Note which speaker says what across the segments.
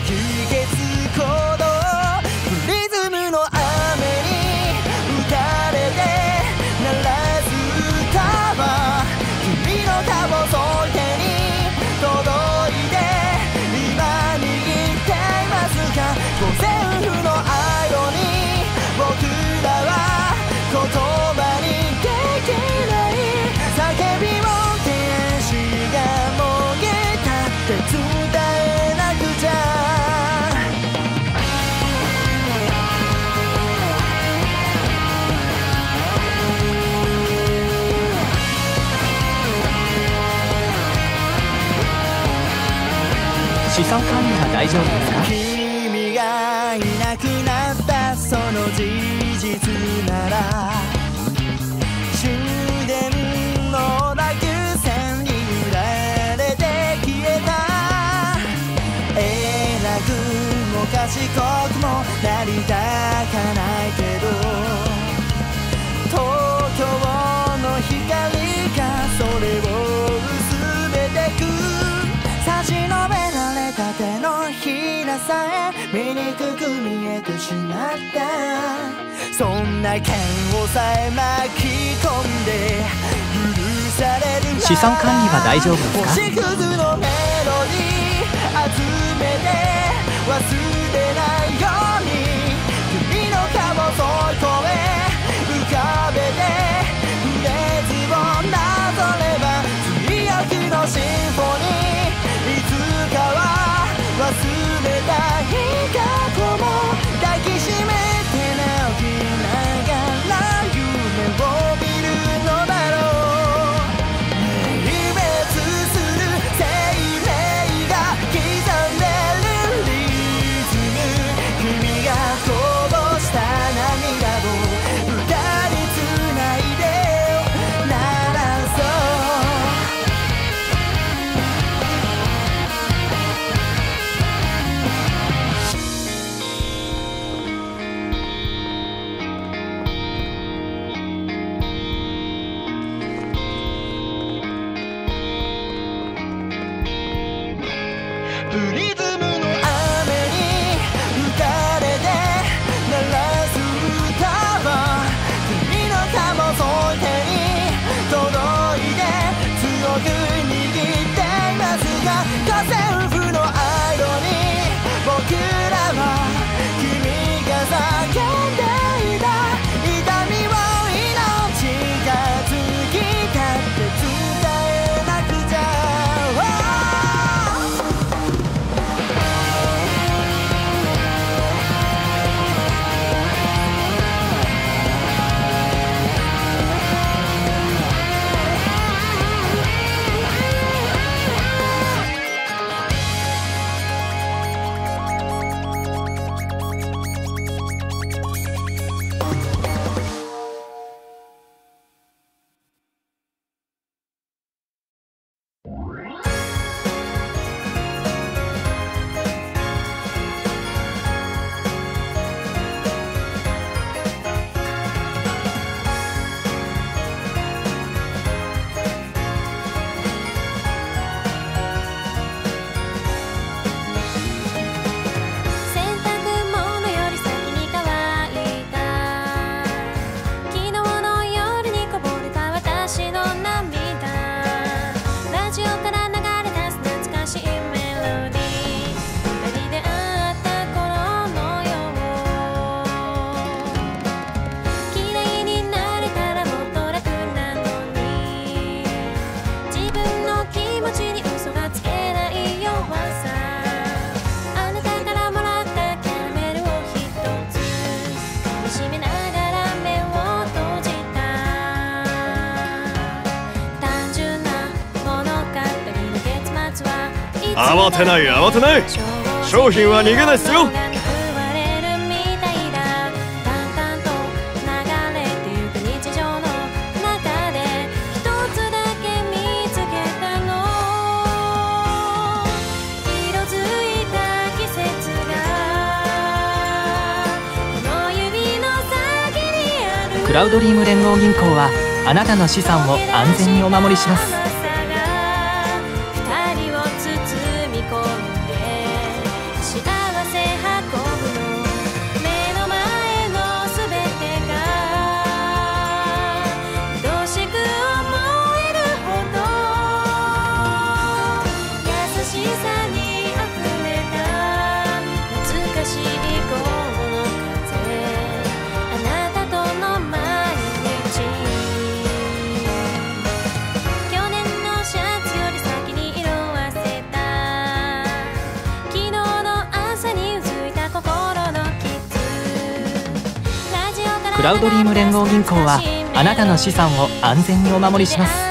Speaker 1: 吸血行動リズムの雨に打たれて鳴らす歌は君の顔添い手に届いて今握っていますか五線譜の愛よに僕らは言葉にできない叫びを天使がもげたって伝えなくちゃ
Speaker 2: 資産管理は大丈夫ですか？
Speaker 1: 君がいなくなったその事実なら終電の落線に揺られて消えた偉くも賢くもなりたかないけど東京の光がそれを薄めてく差し伸べられた手のひらさえ醜く見えてしまったそんな剣をさえ巻き込んで許される
Speaker 2: 資産管理は大丈夫ですか？
Speaker 1: 星屑のメロディー集めて忘れないように君の顔添い越え浮かべてフレーズをなぞれば追憶のシンフォニーいつかは忘れたい過去も抱きしめて泣きながら夢を見るのだろう明滅する生命が刻んでるリズム君がこぼした涙を歌につないで鳴らそうリズムの雨に打たれて鳴らす歌は君の顔添い手に届いて強く握っていますが家政婦の愛路に僕らは君が叫んでいた痛みを命が尽きたって伝えなくちゃ
Speaker 3: 慌てない慌てない商品は逃げないっすよ
Speaker 2: クラウドリーム連合銀行はあなたの資産を安全にお守りします。
Speaker 4: 二人を包み込んで
Speaker 2: クラウドリーム連合銀行はあなたの資産を安全にお守りします。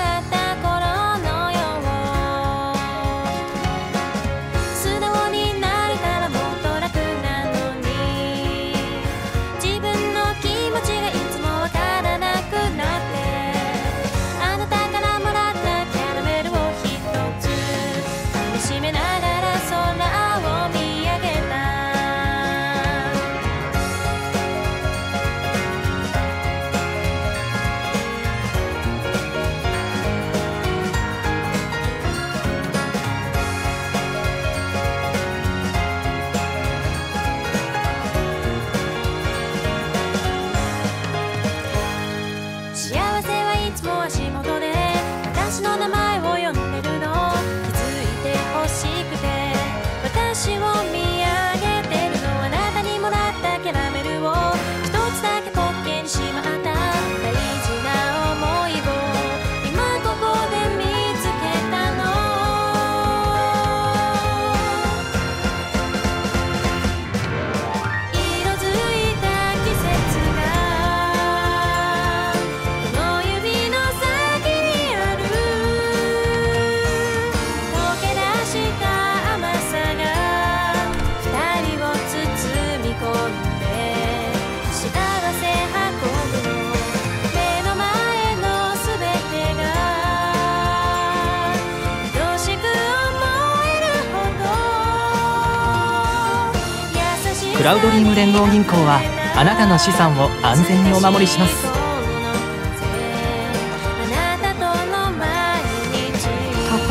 Speaker 2: クラウドリーム連合銀行はあなたの資産を安全にお守りします。
Speaker 4: 高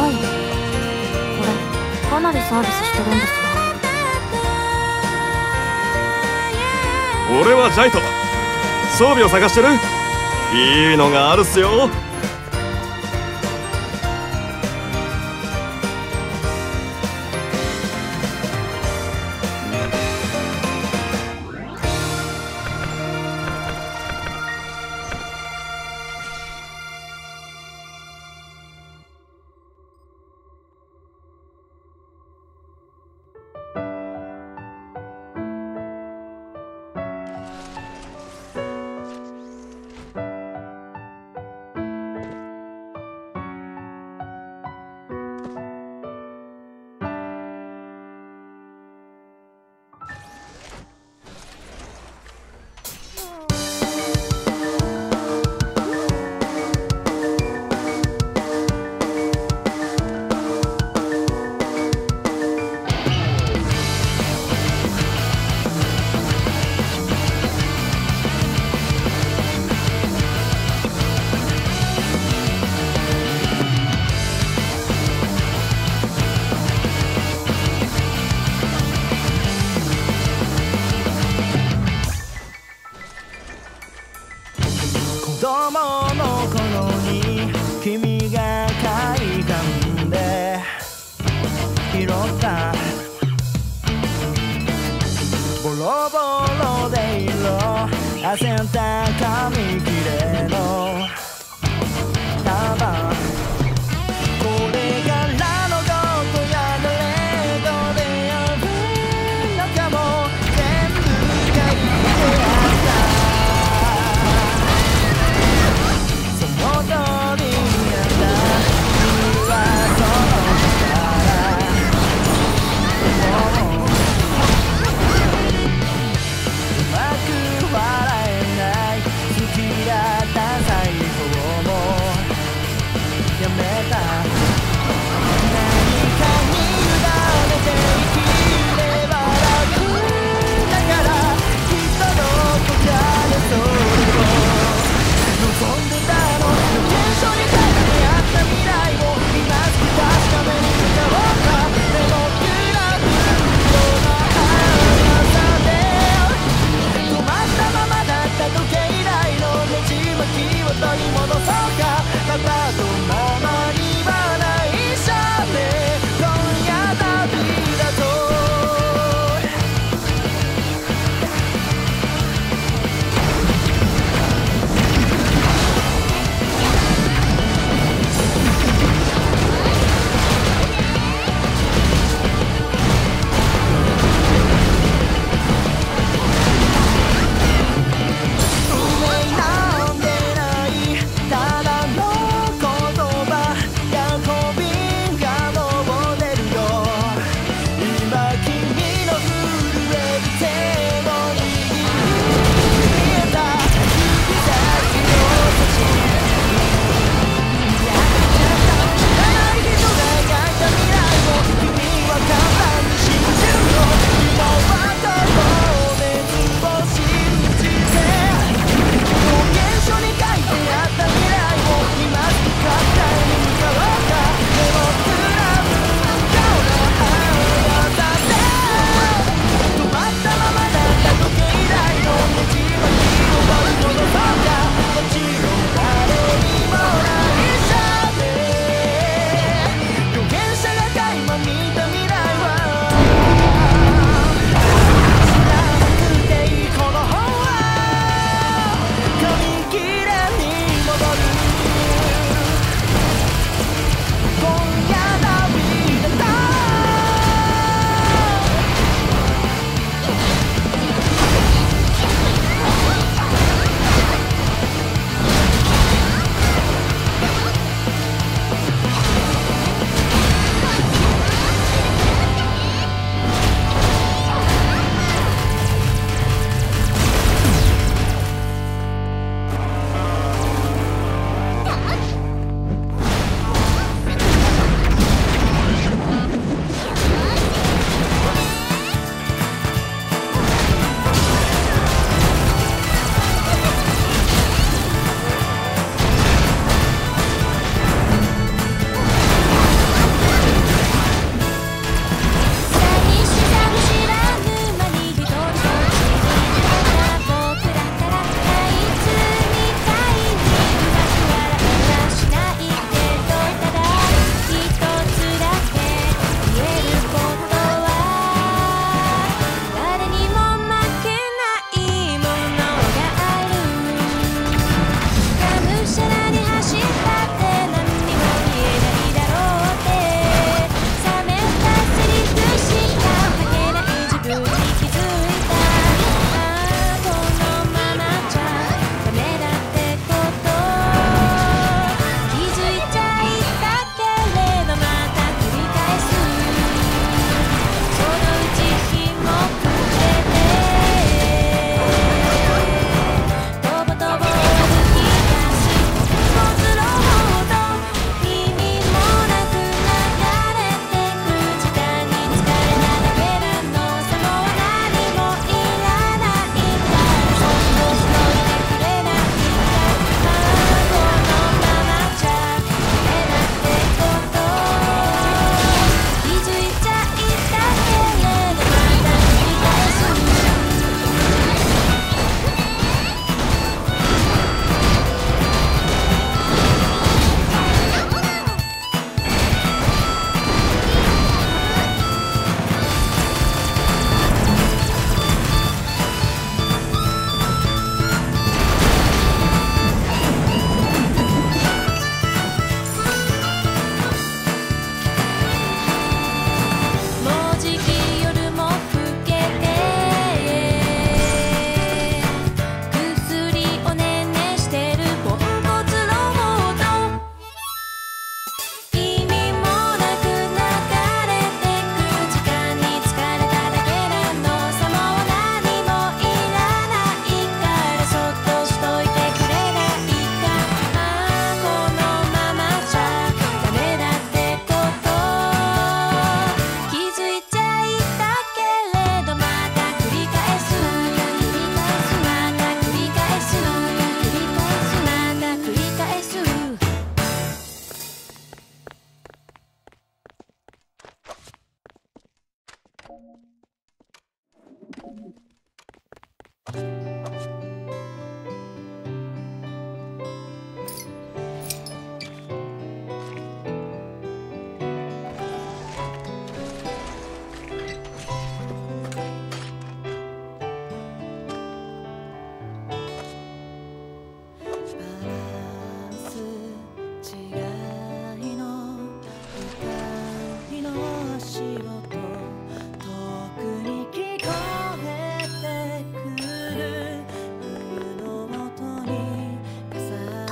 Speaker 4: い。これかなりサービスしてるんですよ。
Speaker 3: 俺はジャイト。装備を探してる？いいのがあるっすよ。
Speaker 1: 子供の頃に君が海岸で拾ったボロボロで色あせた紙切れの束、これからのことやがれどであるのかも全部書いてあった。その通りにあった君はその力もううまく笑えない好き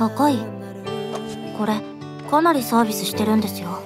Speaker 4: 高い。これかなりサービスしてるんですよ。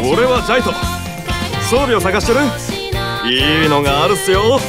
Speaker 3: 俺はジャイト。装備を探してる？いいのがあるっすよ。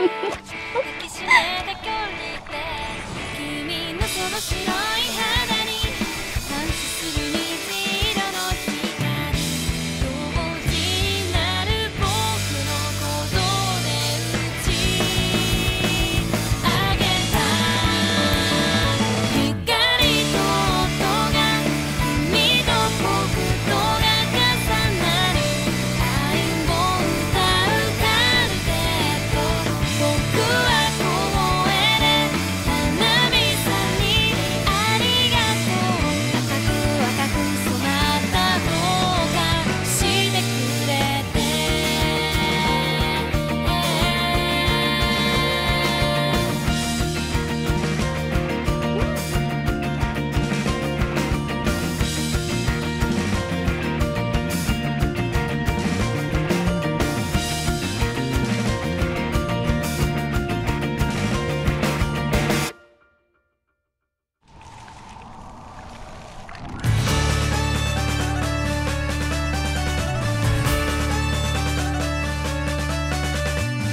Speaker 5: きしめた距離で君のその白い肌に反射する虹色の光同時になる僕の鼓動で打ち上げた光と音が君と僕とが重なる愛を歌うカルテット僕は光栄で花火さんにありがとう赤く赤く染まった方がしてくれて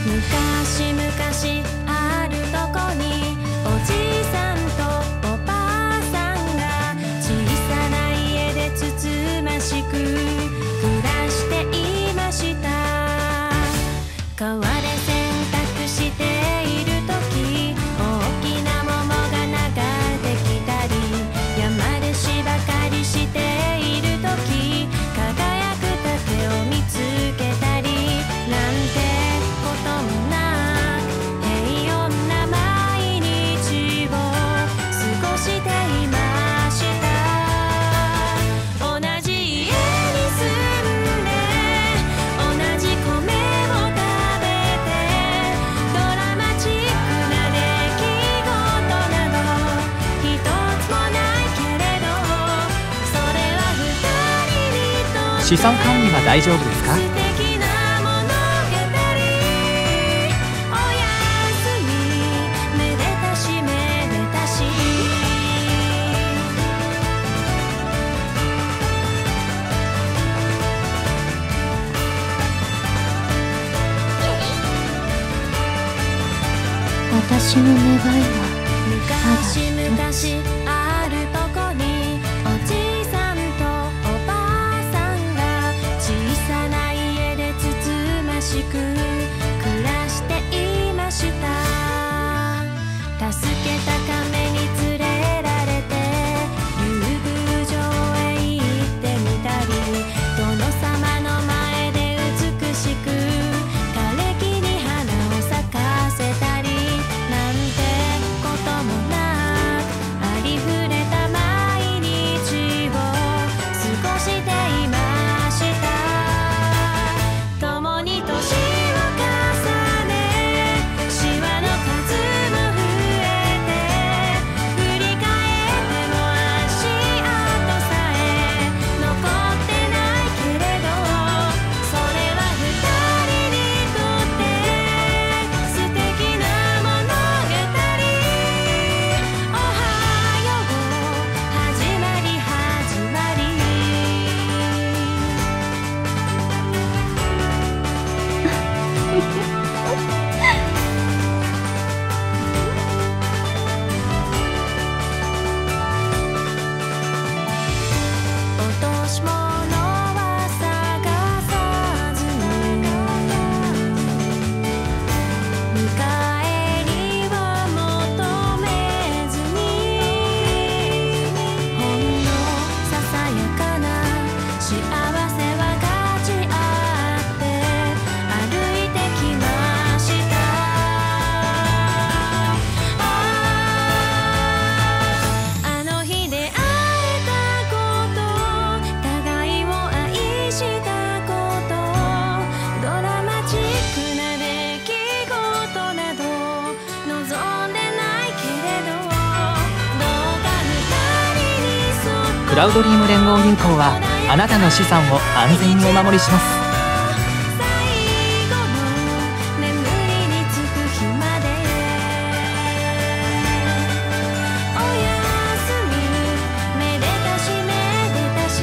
Speaker 5: 昔々あるとこにおじいさんとおばあさんが小さな家でつつましく暮らしていました川で洗濯しているとき大きな桃が流れてきたり山で芝刈りしているとき輝く竹を見つけたりなんてこともなく平穏な毎日を過ごしていました同じ家に住んで同じ米を食べてドラマチックな出来事など一つもないけれどそれは二人にとって
Speaker 2: 資産管理は大丈夫ですか？
Speaker 5: 素敵な物語おやすみめでたしめでたし
Speaker 4: 私の願いは
Speaker 5: 昔々あるとこにおじいさんとおばあさんが小さな家でつつましく暮らしていました助けた亀に連れられて竜宮城へ行ってみたり殿様の前で美しく枯れ木に花を咲かせたりなんてこともなくありふれた毎日を過ごしていました共に年を重ねシワの数も増えて振り返っても足跡さえ残ってないけれどそれは二人にとって素敵な物語おはよう始まり始まり落とし物は探さずに見返りは求めずにほんのささやかな幸せは勝ち合って歩いてきましたあの日出会えたこと互いを愛したことドラマチックな出来事など望んでないけれどどうか二人にそっと
Speaker 2: クラウドリーム連合銀行はあなたの資産を安全にお守りします。
Speaker 5: 最後の眠りにつく日までおやすみめでたしめでたし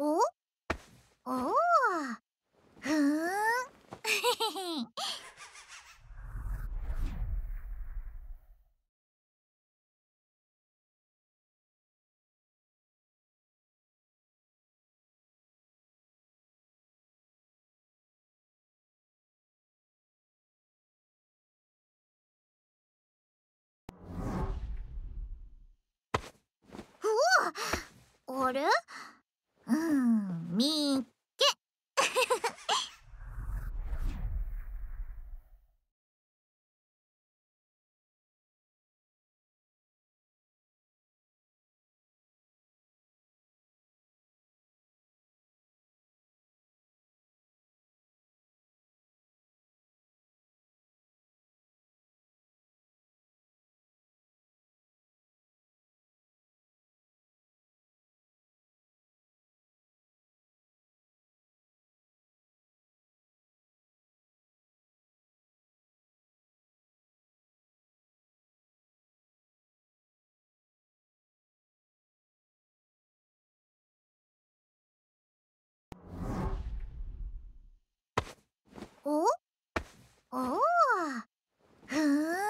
Speaker 4: おおお、ふーん。あれ、みっけ。おおお、ふーん。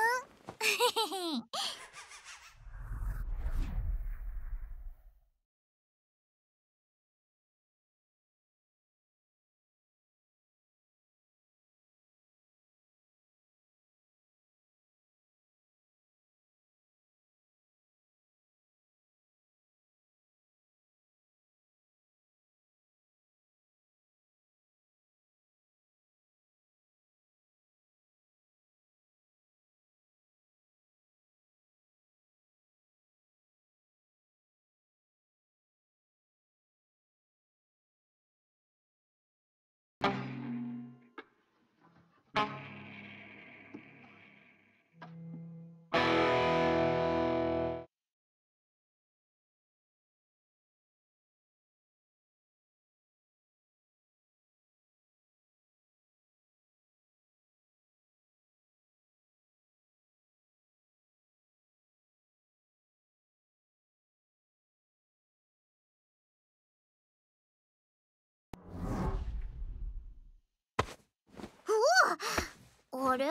Speaker 4: あれ、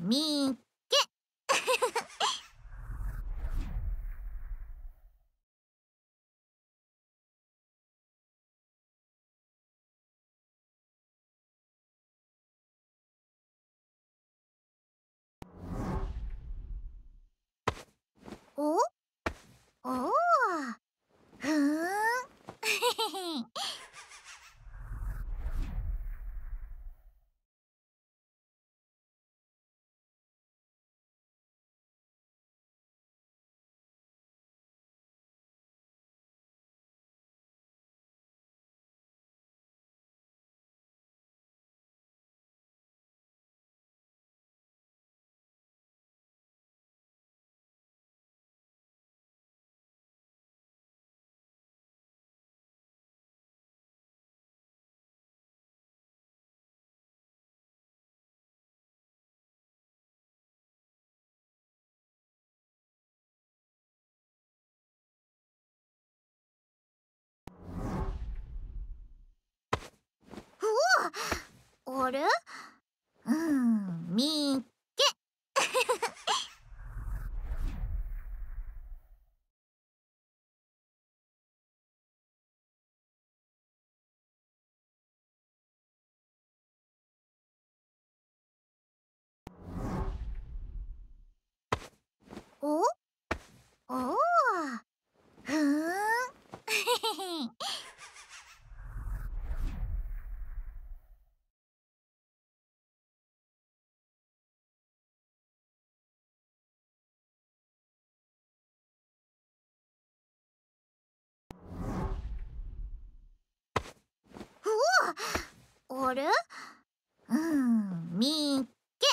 Speaker 4: みっけ。おおお、ふーん。あれ、みっけ。おおお、ふーん。あれ、みっけ。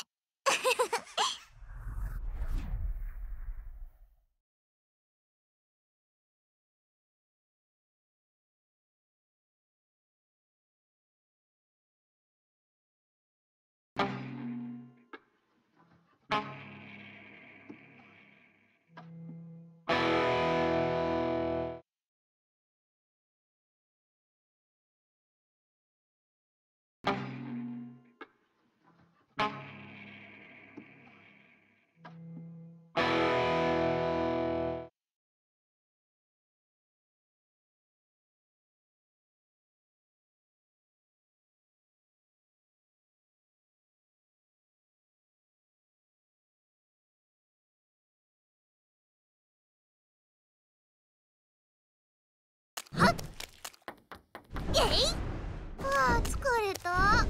Speaker 6: あー疲れた。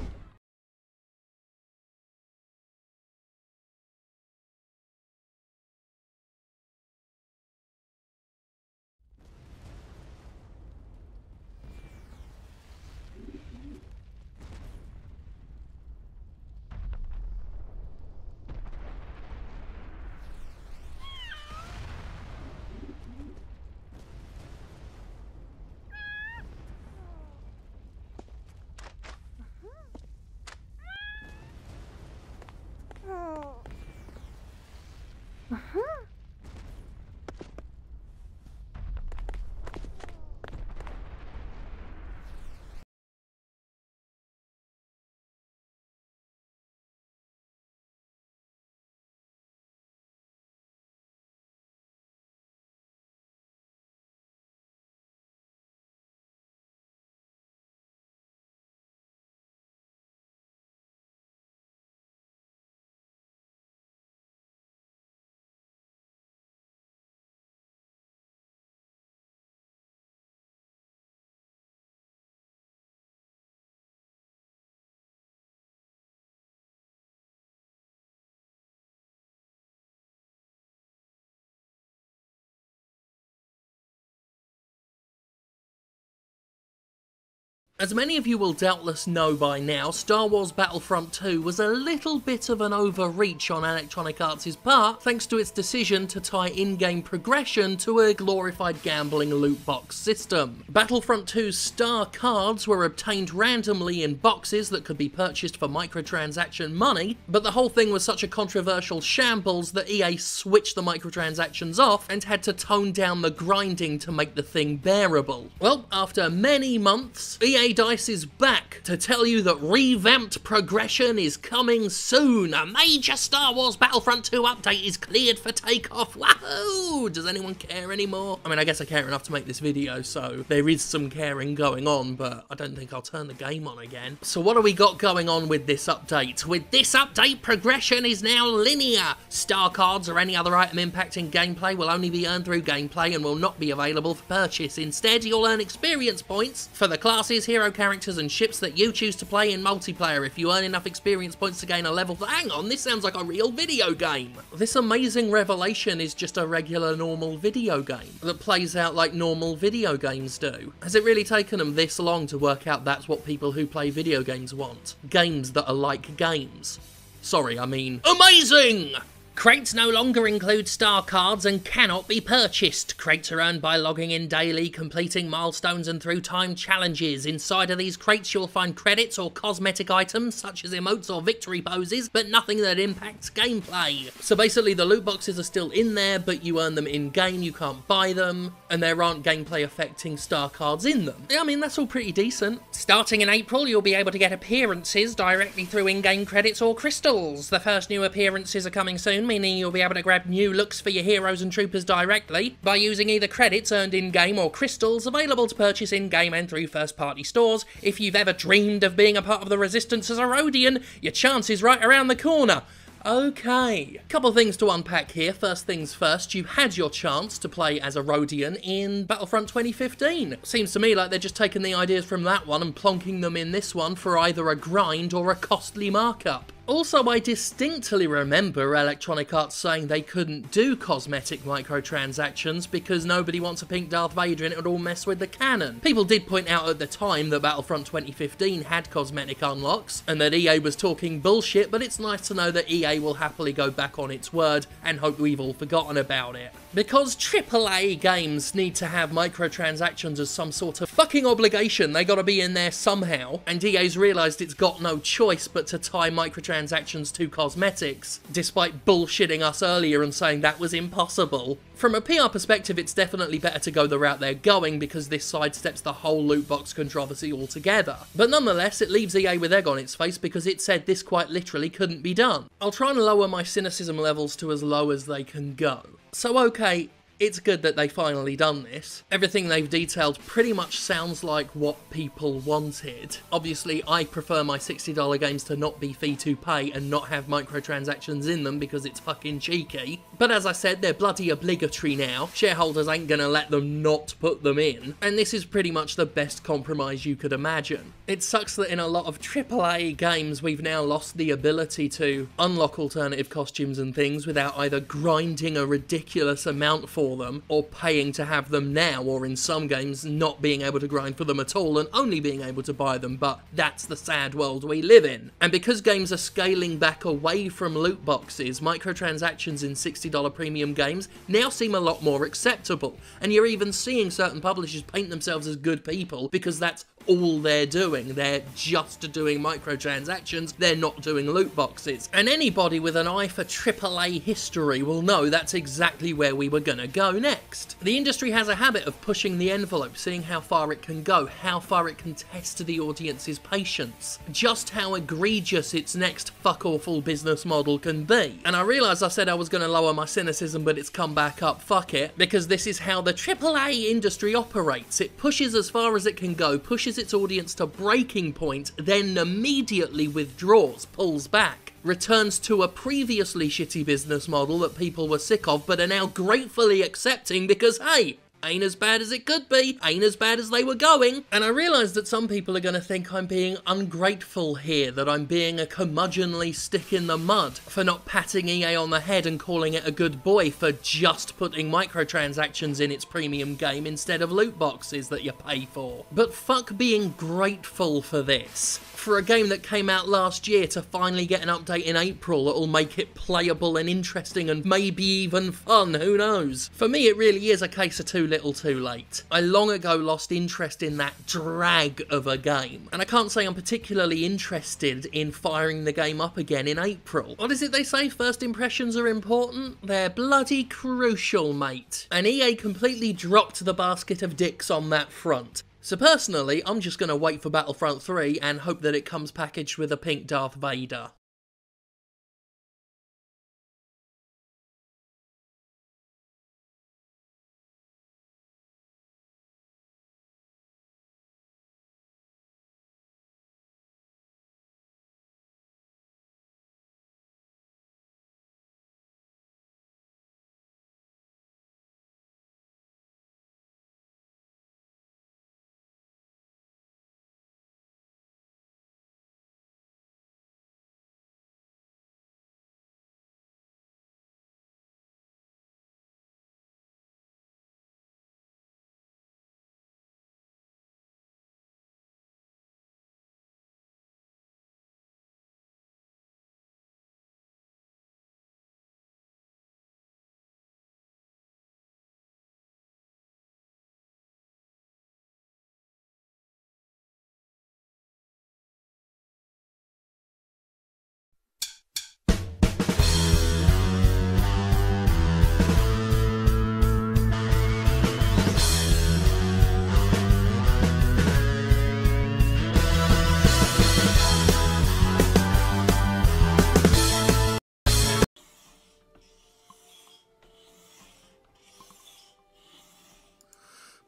Speaker 7: As many of you will doubtless know by now, Star Wars Battlefront 2 was a little bit of an overreach on Electronic Arts' part, thanks to its decision to tie in-game progression to a glorified gambling loot box system. Battlefront 2's star cards were obtained randomly in boxes that could be purchased for microtransaction money, but the whole thing was such a controversial shambles that EA switched the microtransactions off and had to tone down the grinding to make the thing bearable. Well, after many months, EA Dice is back to tell you that revamped progression is coming soon. A major Star Wars Battlefront 2 update is cleared for takeoff. Wahoo! Does anyone care anymore? I mean, I guess I care enough to make this video, so there is some caring going on, but I don't think I'll turn the game on again. So what do we got going on with this update? With this update, progression is now linear. Star cards or any other item impacting gameplay will only be earned through gameplay and will not be available for purchase. Instead, you'll earn experience points for the classes, hero characters and ships that you choose to play in multiplayer. If you earn enough experience points to gain a level... Hang on, this sounds like a real video game. This amazing revelation is just a regular normal video game that plays out like normal video games do. Has it really taken them this long to work out that's what people who play video games want? Games that are like games. Sorry, I mean amazing! Crates no longer include star cards and cannot be purchased. Crates are earned by logging in daily, completing milestones and through time challenges. Inside of these crates you'll find credits or cosmetic items such as emotes or victory poses, but nothing that impacts gameplay. So basically the loot boxes are still in there, but you earn them in-game, you can't buy them, and there aren't gameplay affecting star cards in them. I mean, that's all pretty decent. Starting in April, you'll be able to get appearances directly through in-game credits or crystals. The first new appearances are coming soon, meaning you'll be able to grab new looks for your heroes and troopers directly by using either credits earned in-game or crystals available to purchase in-game and through first-party stores. If you've ever dreamed of being a part of the Resistance as a Rhodian, your chance is right around the corner. Okay, couple things to unpack here. First things first, you had your chance to play as a Rhodian in Battlefront 2015. Seems to me like they're just taking the ideas from that one and plonking them in this one for either a grind or a costly markup. Also, I distinctly remember Electronic Arts saying they couldn't do cosmetic microtransactions because nobody wants a pink Darth Vader and it would all mess with the canon. People did point out at the time that Battlefront 2015 had cosmetic unlocks and that EA was talking bullshit, but it's nice to know that EA will happily go back on its word and hope we've all forgotten about it. Because AAA games need to have microtransactions as some sort of fucking obligation, they gotta be in there somehow, and EA's realised it's got no choice but to tie microtransactions to cosmetics, despite bullshitting us earlier and saying that was impossible. From a PR perspective, it's definitely better to go the route they're going because this sidesteps the whole loot box controversy altogether. But nonetheless, it leaves EA with egg on its face because it said this quite literally couldn't be done. I'll try and lower my cynicism levels to as low as they can go. So okay, It's good that they finally done this. Everything they've detailed pretty much sounds like what people wanted. Obviously, I prefer my $60 games to not be free to pay and not have microtransactions in them because it's fucking cheeky. But as I said, they're bloody obligatory now. Shareholders ain't gonna let them not put them in. And this is pretty much the best compromise you could imagine. It sucks that in a lot of AAA games we've now lost the ability to unlock alternative costumes and things without either grinding a ridiculous amount for them or paying to have them now, or in some games not being able to grind for them at all and only being able to buy them, but that's the sad world we live in. And because games are scaling back away from loot boxes, microtransactions in $60 premium games now seem a lot more acceptable, and you're even seeing certain publishers paint themselves as good people because that's all they're doing. They're just doing microtransactions, they're not doing loot boxes. And anybody with an eye for AAA history will know that's exactly where we were gonna go next. The industry has a habit of pushing the envelope, seeing how far it can go, how far it can test the audience's patience, just how egregious its next fuck-awful business model can be. And I realise I said I was gonna lower my cynicism, but it's come back up, fuck it, because this is how the AAA industry operates. It pushes as far as it can go, pushes its audience to breaking point, then immediately withdraws, pulls back, returns to a previously shitty business model that people were sick of but are now gratefully accepting because, hey, ain't as bad as it could be, ain't as bad as they were going. And I realise that some people are going to think I'm being ungrateful here, that I'm being a curmudgeonly stick in the mud for not patting EA on the head and calling it a good boy for just putting microtransactions in its premium game instead of loot boxes that you pay for. But fuck being grateful for this. For a game that came out last year to finally get an update in April that'll make it playable and interesting and maybe even fun, who knows? For me, it really is a case of too little too late. I long ago lost interest in that drag of a game, and I can't say I'm particularly interested in firing the game up again in April. What is it they say? First impressions are important? They're bloody crucial, mate. And EA completely dropped the basket of dicks on that front. So personally, I'm just going to wait for Battlefront 3 and hope that it comes packaged with a pink Darth Vader.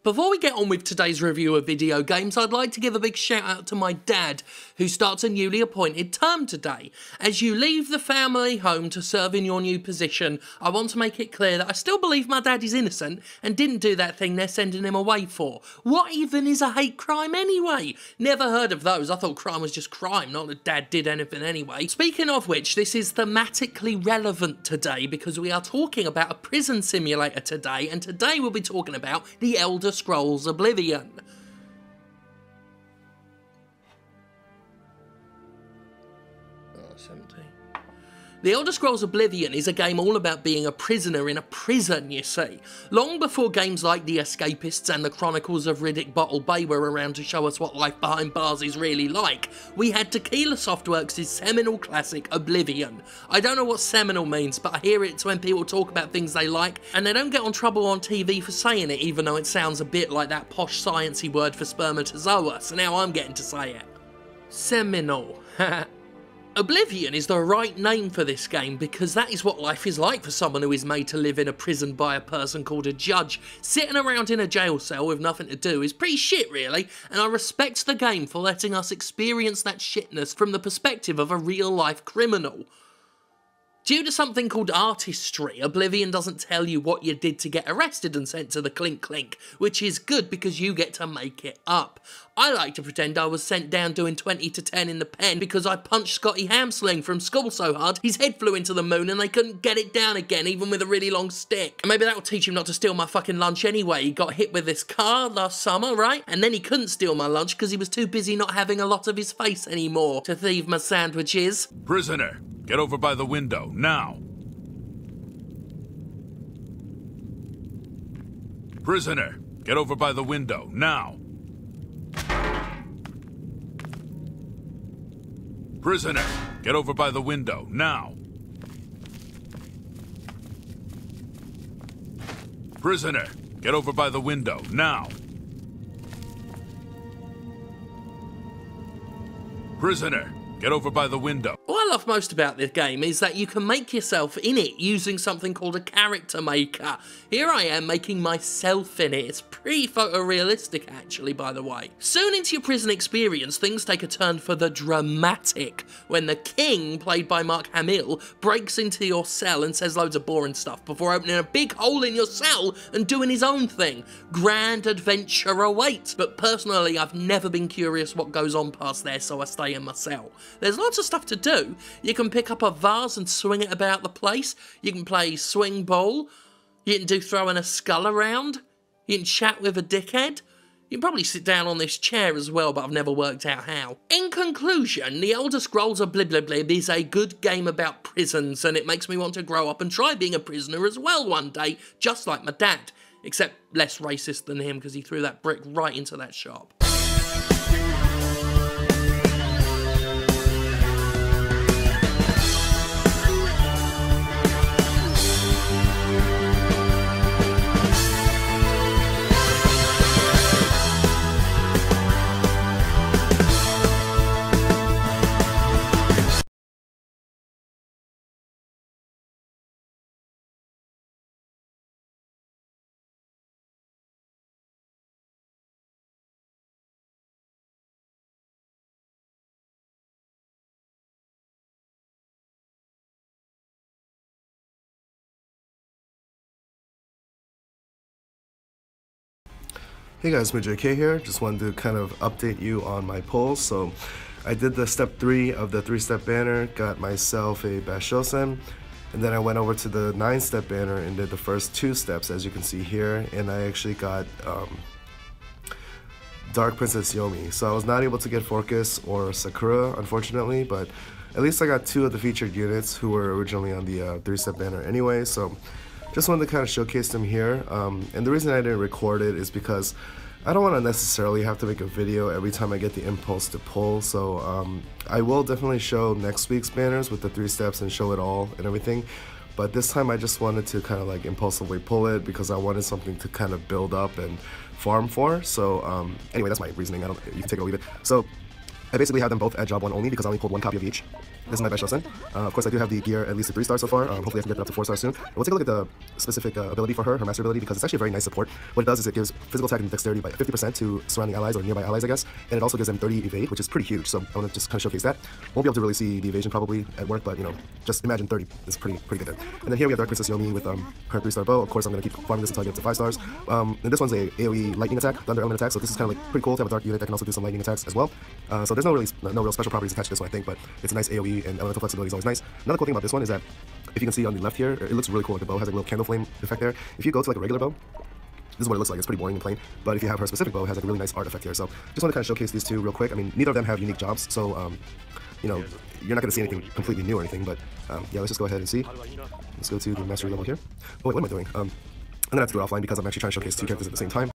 Speaker 7: Before we get on with today's review of video games, I'd like to give a big shout out to my dad, who starts a newly appointed term today. As you leave the family home to serve in your new position, I want to make it clear that I still believe my dad is innocent and didn't do that thing they're sending him away for. What even is a hate crime anyway? Never heard of those. I thought crime was just crime, not that dad did anything anyway. Speaking of which, this is thematically relevant today because we are talking about a prison simulator today, and today we'll be talking about The Elder Scrolls Oblivion. Oh, 17. The Elder Scrolls Oblivion is a game all about being a prisoner in a prison, you see. Long before games like The Escapists and The Chronicles of Riddick Bottle Bay were around to show us what life behind bars is really like, we had Tequila Softworks' seminal classic Oblivion. I don't know what seminal means, but I hear it's when people talk about things they like, and they don't get on trouble on TV for saying it, even though it sounds a bit like that posh sciencey word for spermatozoa, so now I'm getting to say it. Seminal. Oblivion is the right name for this game because that is what life is like for someone who is made to live in a prison by a person called a judge. Sitting around in a jail cell with nothing to do is pretty shit, really, and I respect the game for letting us experience that shitness from the perspective of a real-life criminal. Due to something called artistry, Oblivion doesn't tell you what you did to get arrested and sent to the clink clink, which is good because you get to make it up. I like to pretend I was sent down doing 20 to 10 in the pen because I punched Scotty Hamsling from school so hard his head flew into the moon and they couldn't get it down again even with a really long stick. And maybe that'll teach him not to steal my fucking lunch anyway. He got hit with this car last summer, right? And then he couldn't steal my lunch because he was too busy not having a lot of his face anymore to thieve my sandwiches.
Speaker 8: Prisoner, get over by the window, now! Prisoner, get over by the window, now! Prisoner, get over by the window, now! Prisoner, get over by the window, now! Prisoner, get over by the window.
Speaker 7: What I love most about this game is that you can make yourself in it using something called a character maker. Here I am making myself in it. It's pretty photorealistic actually, by the way. Soon into your prison experience, things take a turn for the dramatic when the king, played by Mark Hamill, breaks into your cell and says loads of boring stuff before opening a big hole in your cell and doing his own thing. Grand adventure awaits, but personally I've never been curious what goes on past there, so I stay in my cell. There's lots of stuff to do. You can pick up a vase and swing it about the place. You can play swing ball. You can do throwing a skull around. You can chat with a dickhead. You can probably sit down on this chair as well, but I've never worked out how. In conclusion, The Elder Scrolls of Blib is a good game about prisons, and it makes me want to grow up and try being a prisoner as well one day, just like my dad. Except less racist than him, because he threw that brick right into that shop.
Speaker 9: Hey guys, JK here. Just wanted to kind of update you on my polls. So I did the step 3 of the 3-step banner, got myself a Bashosen, and then I went over to the 9-step banner and did the first 2 steps, as you can see here, and I actually got Dark Princess Yomi. So I was not able to get Forcus or Sakura, unfortunately, but at least I got 2 of the featured units who were originally on the 3-step banner anyway. So just wanted to kind of showcase them here, and the reason I didn't record it is because I don't want to necessarily have to make a video every time I get the impulse to pull, so I will definitely show next week's banners with the 3 steps and show it all and everything, but this time I just wanted to kind of like impulsively pull it because I wanted something to kind of build up and farm for. So anyway, that's my reasoning. You can take it or leave it. So I basically have them both at job 1 only because I only pulled 1 copy of each. This is my best Shosen. Of course, I do have the gear at least at 3 stars so far. Hopefully I can get that up to 4 stars soon. We'll take a look at the specific ability for her master ability, because it's actually a very nice support. What it does is it gives physical attack and dexterity by 50% to surrounding allies or nearby allies, I guess. And it also gives them 30 evade, which is pretty huge. So I want to just kind of showcase that. Won't be able to really see the evasion probably at work, but you know, just imagine 30 is pretty good there. And then here we have Dark Princess Yomi with her 3-star bow. Of course, I'm going to keep farming this until I get up to 5 stars. And this one's a AoE lightning attack, thunder element attack. So this is kind of like pretty cool to have a dark unit that can also do some lightning attacks as well. So there's no real special properties attached to this one, I think, but it's a nice AoE and elemental flexibility is always nice. Another cool thing about this one is that if you can see on the left here, it looks really cool. Like the bow has like a little candle flame effect there. If you go to like a regular bow, this is what it looks like. It's pretty boring and plain. But if you have her specific bow, it has like a really nice art effect here. So just want to kind of showcase these 2 real quick. I mean, neither of them have unique jobs, so you know, you're not going to see anything completely new or anything. But yeah, let's just go ahead and see. Let's go to the mastery level here. Oh wait, what am I doing? I'm gonna have to do it offline because I'm actually trying to showcase 2 characters at the same time.